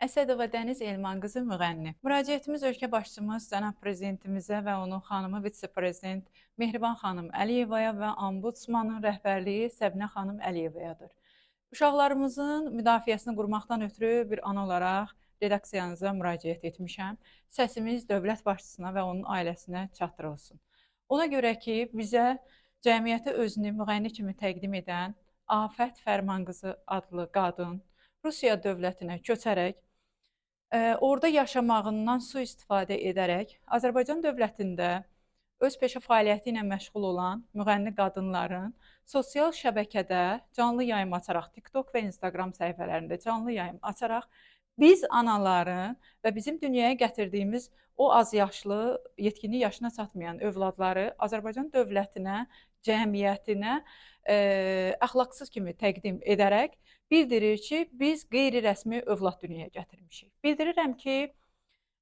Əsədova Dəniz Elman qızı müğənni. Müraciətimiz ölkə başçımız cənab prezidentimizə və onun xanımı vitse-prezident Mehriban xanım Əliyevaya və ombudsmanın rəhbərliyi Səbinə xanım Əliyevayadır. Uşaqlarımızın müdafiəsini qurmaqdan ötürü bir an olaraq redaksiyanıza müraciət etmişəm. Səsimiz dövlət başçısına və onun ailəsinə çatdırılsın. Ona görə ki, bizə cəmiyyətə özünü müğənni kimi təqdim edən Afət Fərman qızı adlı qadın Rusiya dövlətinə köçərək orada yaşamağından sui-istifadə edərək Azərbaycan dövlətində öz peşə fəaliyyəti ilə məşğul olan müğənni qadınların sosial şəbəkədə canlı yayım açaraq, TikTok və Instagram səhifələrində canlı yayım açaraq biz anaların və bizim dünyaya gətirdiyimiz o azyaşlı, yetkinlik yaşına çatmayan övladları Azərbaycan dövlətinə, cəmiyyətinə əxlaqsız kimi təqdim edərək bildirir ki, biz qeyri-rəsmi övlad dünyaya gətirmişik. Bildirirəm ki,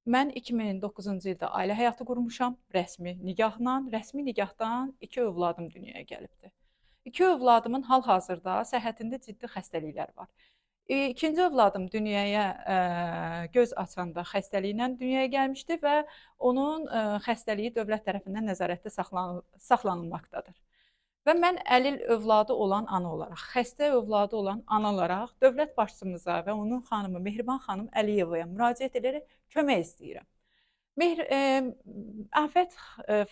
mən 2009-cu ildə ailə həyatı qurmuşam, rəsmi nikahla, rəsmi nikahdan 2 övladım dünyaya gəlibdir. 2 övladımın hal-hazırda səhhətində ciddi xəstəliklər var. İkinci övladım dünyaya göz açanda xəstəliklə dünyaya gəlmişdi və onun xəstəliyi dövlət tərəfindən nəzarətdə saxlanılmaqdadır. Və mən əlil övladı olan ana olaraq, xəstə övladı olan ana olaraq dövlət başçımıza və onun xanımı Mehriban xanım Əliyevaya müraciət edərək kömək istəyirəm. Afət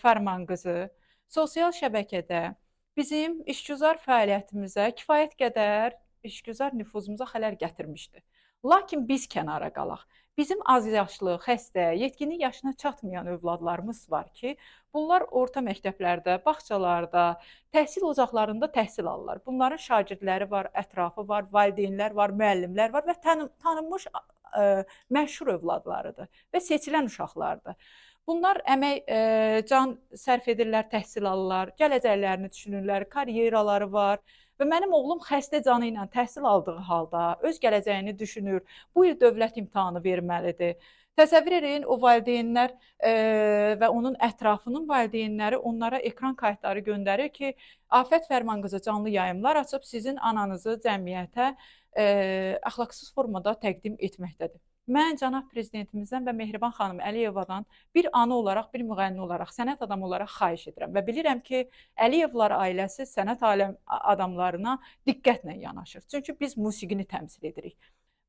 Fərman qızı sosial şəbəkədə bizim işgüzar fəaliyyətimizə kifayət qədər işgüzar nüfuzumuza xələl gətirmişdi. Lakin biz kənara qalaq. Bizim azyaşlı, xəstə, yetkinlik yaşına çatmayan övladlarımız var ki, bunlar orta məktəblərdə, bağçalarda, təhsil ocaqlarında təhsil alırlar. Bunların şagirdləri var, ətrafı var, valideynlər var, müəllimlər var və tanınmış məşhur övladlarıdır və seçilən uşaqlardır. Bunlar əmək, can sərf edirlər, təhsil alırlar, gələcəklərini düşünürlər, karyeraları var. Və mənim oğlum xəstə canı ilə təhsil aldığı halda öz gələcəyini düşünür. Bu il dövlət imtahanı verməlidir. Təsəvvür edin, o valideynlər və onun ətrafının valideynləri onlara ekran kayıtları göndərir ki, Afət Fərman qızı canlı yayımlar açıb sizin ananızı cəmiyyətə əxlaqsız formada təqdim etməkdədir. Mən cənab prezidentimizdən və Mehriban xanım Əliyevadan bir ana olaraq, bir müğənni olaraq, sənət adamı olaraq xahiş edirəm və bilirəm ki, Əliyevlar ailəsi sənət adamlarına diqqətlə yanaşır. Çünki biz musiqini təmsil edirik.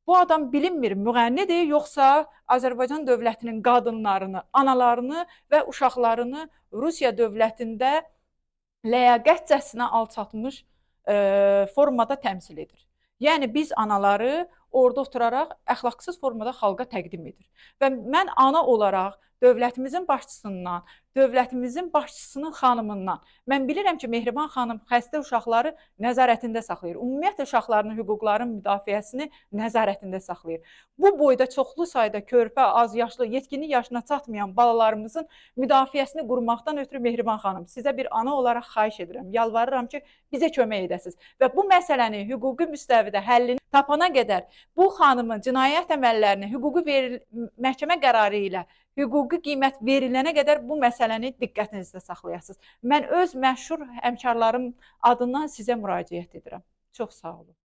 Bu adam bilinmir müğənnidir, yoxsa Azərbaycan dövlətinin qadınlarını, analarını və uşaqlarını Rusiya dövlətində ləyaqətcəsinə alçatmış formada təmsil edir. Yəni biz anaları orada oturaraq əxlaqsız formada xalqa təqdim edir. Və mən ana olaraq dövlətimizin başçısından, dövlətimizin başçısının xanımından, mən bilirəm ki, Mehriban xanım xəstə uşaqları nəzarətində saxlayır. Ümumiyyətlə uşaqlarının hüquqlarının müdafiəsini nəzarətində saxlayır. Bu boyda çoxlu sayda körpə, azyaşlı, yetkinlik yaşına çatmayan balalarımızın müdafiəsini qurmaqdan ötürü Mehriban xanım, sizə bir ana olaraq xahiş edirəm, yalvarıram ki, bizə kömək edəsiniz. Və bu məsələni hüquqi müstəvidə həllini tapana qədər bu xanımın cinayət əməllərini məhkəmə qərarı ilə hüquqi qiymət verilənə qədər bu məsələni diqqətinizdə saxlayasınız. Mən öz məşhur həmkarlarım adından sizə müraciət edirəm. Çox sağ olun.